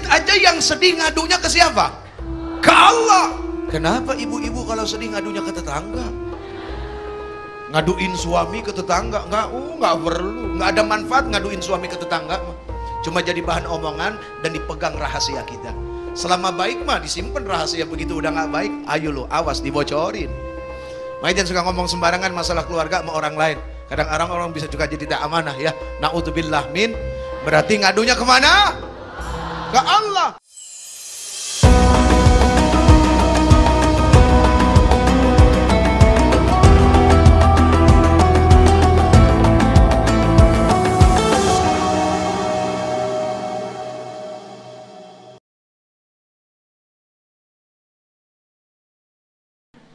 aja yang sedih ngadunya ke siapa? Ke Allah. Kenapa ibu-ibu kalau sedih ngadunya ke tetangga? Ngaduin suami ke tetangga nggak perlu, nggak ada manfaat ngaduin suami ke tetangga, cuma jadi bahan omongan dan dipegang rahasia kita. Selama baik mah disimpan rahasia, begitu udah nggak baik, ayo lo awas dibocorin. Makanya jangan suka ngomong sembarangan masalah keluarga sama orang lain. Kadang-kadang orang bisa juga jadi tak amanah ya. Na'udzubillah min. Berarti ngadunya kemana? Ke Allah.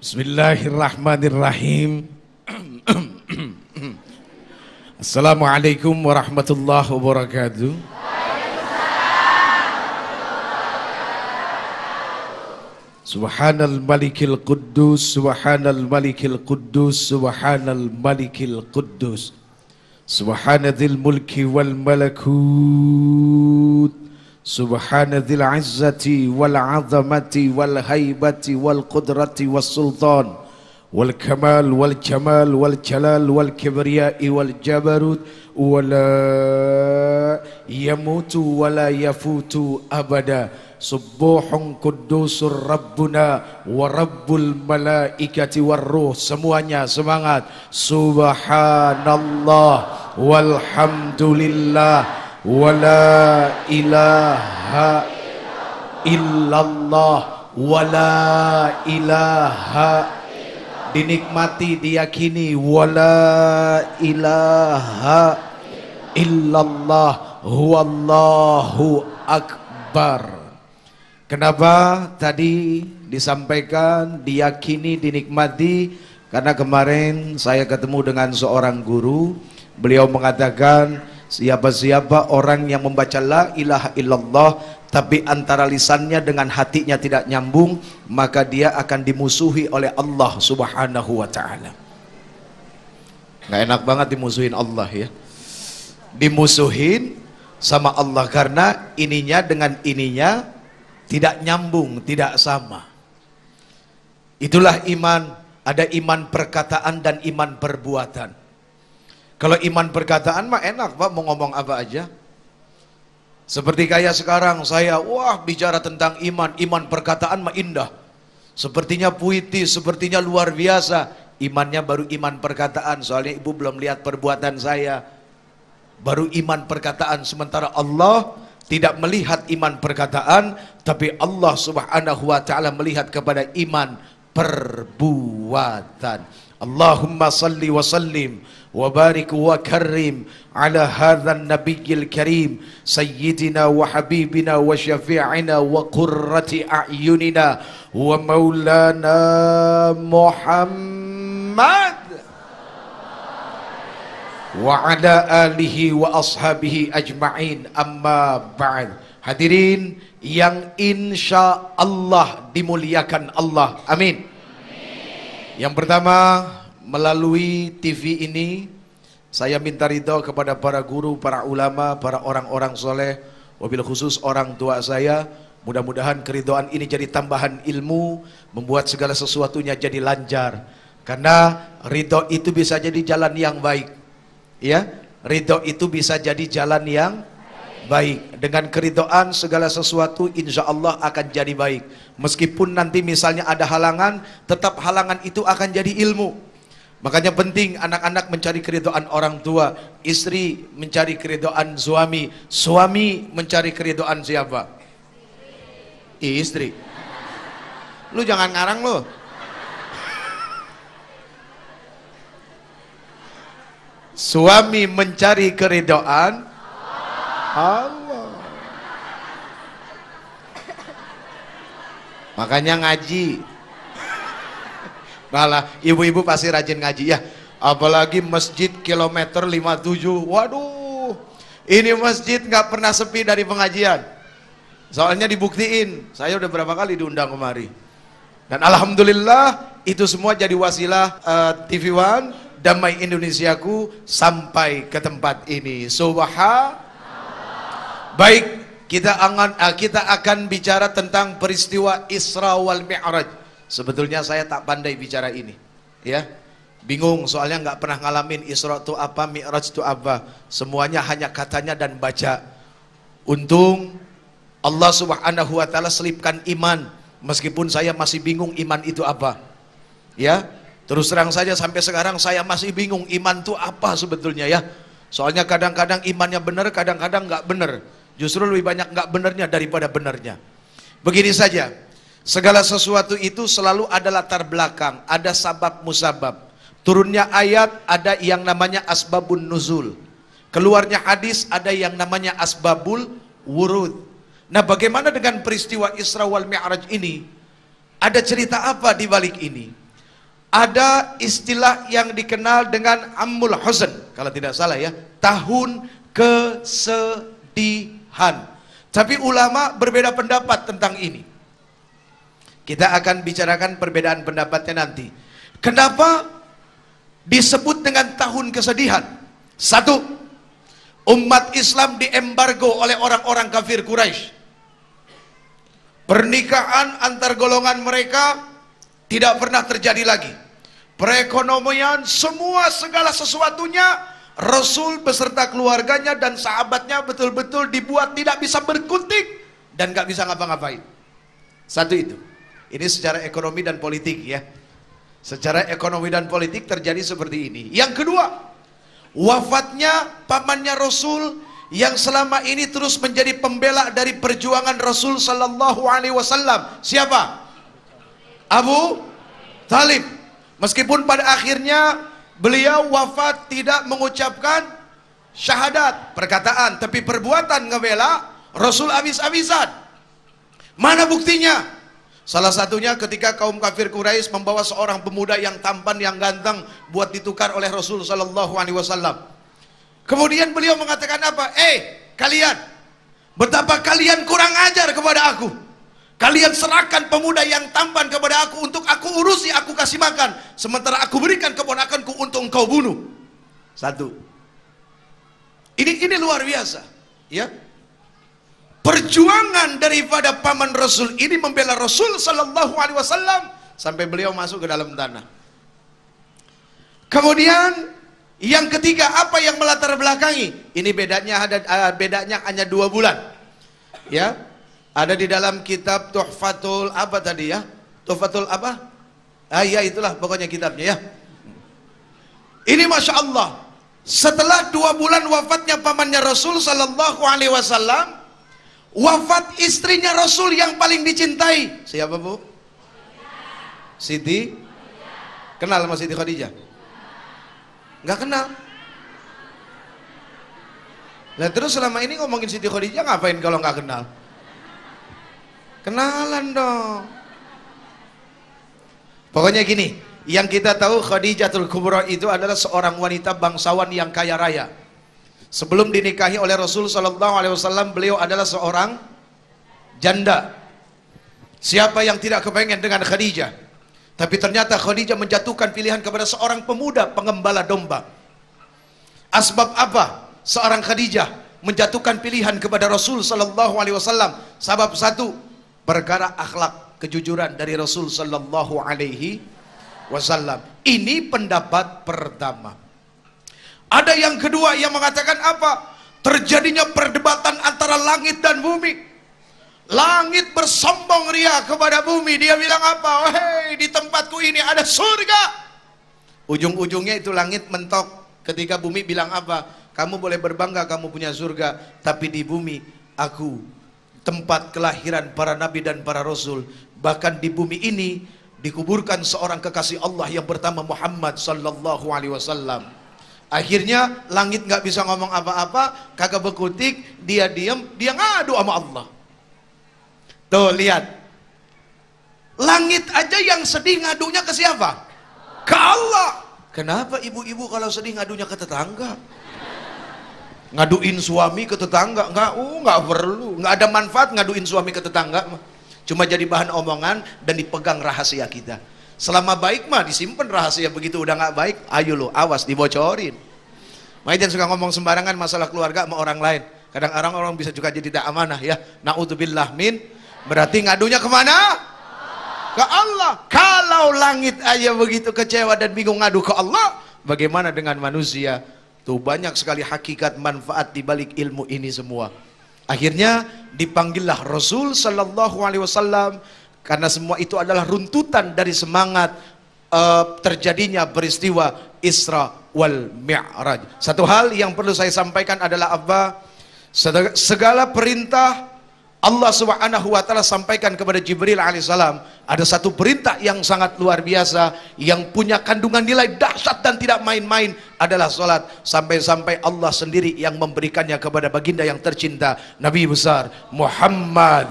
Bismillahirrahmanirrahim. Assalamualaikum warahmatullahi wabarakatuh. Subhanal malikil quddus, subhanal malikil quddus, subhanal malikil quddus, subhanadzil mulki wal malakut, subhanadzil izzati wal azamati wal haibati wal qudrati was sultan wal kamal wal jamal wal jalal wal kibriyai wal jabarut wala yamutu wala yafutu abada. Subuhun kudusur rabbuna wa rabbul malaikati war ruh. Semuanya semangat. Subhanallah walhamdulillah wala ilaha illallah wala ilaha, dinikmati diyakini, wala ilaha illallah huwallahu akbar. Kenapa tadi disampaikan diyakini, dinikmati? Karena kemarin saya ketemu dengan seorang guru, beliau mengatakan siapa-siapa orang yang membaca la ilaha illallah tapi antara lisannya dengan hatinya tidak nyambung, maka dia akan dimusuhi oleh Allah subhanahu wa ta'ala. Nggak enak banget dimusuhin Allah ya. Dimusuhin sama Allah karena ininya dengan ininya tidak nyambung, tidak sama. Itulah iman. Ada iman perkataan dan iman perbuatan. Kalau iman perkataan mah enak Pak, mau ngomong apa aja. Seperti kayak sekarang saya, bicara tentang iman. Iman perkataan mah indah. Sepertinya puitis, sepertinya luar biasa. Imannya baru iman perkataan, soalnya ibu belum lihat perbuatan saya. Baru iman perkataan, sementara Allah tidak melihat iman perkataan, tapi Allah subhanahu wa ta'ala melihat kepada iman perbuatan. Allahumma salli wa sallim wa barik wa karim ala hadzal nabiyil karim sayyidina wa habibina wa syafi'ina wa qurrati a'yunina wa maulana Muhammad wa ala alihi wa ashabihi ajma'in, amma ba'd. Hadirin yang insya Allah dimuliakan Allah, amin. Yang pertama, melalui TV ini saya minta ridho kepada para guru, para ulama, para orang-orang soleh, wabil khusus orang tua saya. Mudah-mudahan keridhaan ini jadi tambahan ilmu, membuat segala sesuatunya jadi lancar. Karena ridho itu bisa jadi jalan yang baik. Ya, ridho itu bisa jadi jalan yang baik. Dengan keridhaan segala sesuatu insya Allah akan jadi baik. Meskipun nanti misalnya ada halangan, tetap halangan itu akan jadi ilmu. Makanya penting anak-anak mencari keridhaan orang tua, istri mencari keridhaan suami, suami mencari keridhaan siapa? Istri. Lu jangan ngarang lu. Suami mencari keridhaan Allah. Makanya ngaji. Malah ibu-ibu pasti rajin ngaji ya. Apalagi masjid kilometer 57. Waduh, ini masjid nggak pernah sepi dari pengajian. Soalnya dibuktiin, saya udah berapa kali diundang kemari. Dan alhamdulillah itu semua jadi wasilah TV One Damai Indonesiaku sampai ke tempat ini. Baik, kita akan bicara tentang peristiwa Isra wal Mi'raj. Sebetulnya saya tak pandai bicara ini, ya. Bingung soalnya nggak pernah ngalamin Isra itu apa, Mi'raj itu apa. Semuanya hanya katanya dan baca. Untung Allah Subhanahu wa taala selipkan iman, meskipun saya masih bingung iman itu apa. Ya, terus terang saja sampai sekarang saya masih bingung iman itu apa sebetulnya, ya. Soalnya kadang-kadang imannya benar, kadang-kadang nggak benar. Justru lebih banyak nggak benarnya daripada benarnya. Begini saja, segala sesuatu itu selalu ada latar belakang, ada sabab musabab. Turunnya ayat ada yang namanya asbabun nuzul. Keluarnya hadis ada yang namanya asbabul wurud. Nah, bagaimana dengan peristiwa Isra wal Mi'raj ini? Ada cerita apa di balik ini? Ada istilah yang dikenal dengan Ammul Huzn, kalau tidak salah ya, tahun kesedihan. Tapi ulama berbeda pendapat tentang ini. Kita akan bicarakan perbedaan pendapatnya nanti. Kenapa disebut dengan tahun kesedihan? Satu, umat Islam diembargo oleh orang-orang kafir Quraisy. Pernikahan antar golongan mereka tidak pernah terjadi lagi. Perekonomian, semua segala sesuatunya, Rasul beserta keluarganya dan sahabatnya betul-betul dibuat tidak bisa berkutik dan gak bisa ngapa-ngapain. Satu itu. Ini secara ekonomi dan politik, ya. Secara ekonomi dan politik terjadi seperti ini. Yang kedua, wafatnya pamannya Rasul yang selama ini terus menjadi pembela dari perjuangan Rasul sallallahu alaihi wasallam. Siapa? Abu Talib. Meskipun pada akhirnya beliau wafat tidak mengucapkan syahadat, perkataan, tapi perbuatan ngebela Rasul habis-habisan. Mana buktinya? Salah satunya ketika kaum kafir Quraisy membawa seorang pemuda yang tampan, yang ganteng buat ditukar oleh Rasul sallallahu alaihi wasallam. Kemudian beliau mengatakan apa? Kalian, betapa kalian kurang ajar kepada aku. Kalian serahkan pemuda yang tampan kepada aku untuk aku urusi, aku kasih makan, sementara aku berikan keponakanku untuk engkau bunuh. Satu. Ini luar biasa, ya. Perjuangan daripada paman Rasul ini membela Rasul sallallahu alaihi wasallam sampai beliau masuk ke dalam tanah. Kemudian yang ketiga, apa yang melatar belakangi? Ini bedanya hanya 2 bulan. Ya. Ada di dalam kitab Tuhfatul apa tadi, ya? Tuhfatul apa? Ya itulah pokoknya kitabnya, ya. Ini Masya Allah, setelah 2 bulan wafatnya pamannya Rasul sallallahu alaihi wasallam, wafat istrinya Rasul yang paling dicintai. Siapa, Bu? Siti? Kenal sama Siti Khadijah? Nggak kenal. Nah, terus selama ini ngomongin Siti Khadijah ngapain kalau nggak kenal? Kenalan dong. Pokoknya gini, yang kita tahu Khadijatul Kubra itu adalah seorang wanita bangsawan yang kaya raya. Sebelum dinikahi oleh Rasul sallallahu alaihi wasallam, beliau adalah seorang janda. Siapa yang tidak kepengen dengan Khadijah? Tapi ternyata Khadijah menjatuhkan pilihan kepada seorang pemuda pengembala domba. Asbab apa seorang Khadijah menjatuhkan pilihan kepada Rasul sallallahu alaihi wasallam? Sabab satu, perkara akhlak, kejujuran dari Rasul sallallahu alaihi wasallam. Ini pendapat pertama. Ada yang kedua yang mengatakan apa? Terjadinya perdebatan antara langit dan bumi. Langit bersombong ria kepada bumi. Dia bilang apa? Hei, di tempatku ini ada surga. Ujung-ujungnya itu langit mentok ketika bumi bilang apa? Kamu boleh berbangga kamu punya surga, tapi di bumi aku tempat kelahiran para nabi dan para rasul. Bahkan di bumi ini dikuburkan seorang kekasih Allah yang pertama, Muhammad sallallahu alaihi wasallam. Akhirnya langit nggak bisa ngomong apa-apa, kagak berkutik, dia diam, dia ngadu sama Allah. Tuh lihat, langit aja yang sedih ngadunya ke siapa? Ke Allah. Kenapa ibu-ibu kalau sedih ngadunya ke tetangga? Ngaduin suami ke tetangga nggak perlu, nggak ada manfaat ngaduin suami ke tetangga, cuma jadi bahan omongan dan dipegang rahasia kita. Selama baik mah disimpan rahasia, begitu udah nggak baik, ayo lo awas dibocorin. Makanya jangan suka ngomong sembarangan masalah keluarga sama orang lain. Kadang orang bisa juga jadi tidak amanah ya. Naudzubillah min. Berarti ngadunya kemana? Ke Allah. Kalau langit aja begitu kecewa dan bingung ngadu ke Allah, bagaimana dengan manusia? Tuh banyak sekali hakikat manfaat di balik ilmu ini semua. Akhirnya dipanggillah Rasul sallallahu alaihi wasallam karena semua itu adalah runtutan dari semangat terjadinya peristiwa Isra wal Mi'raj. Satu hal yang perlu saya sampaikan adalah apa? Segala perintah Allah Subhanahu wa taala sampaikan kepada Jibril alaihissalam, ada satu perintah yang sangat luar biasa yang punya kandungan nilai dahsyat dan tidak main-main adalah salat. Sampai-sampai Allah sendiri yang memberikannya kepada baginda yang tercinta Nabi besar Muhammad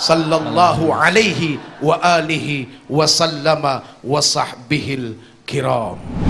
sallallahu alaihi wa alihi wa sallama wa sahbihil kiram.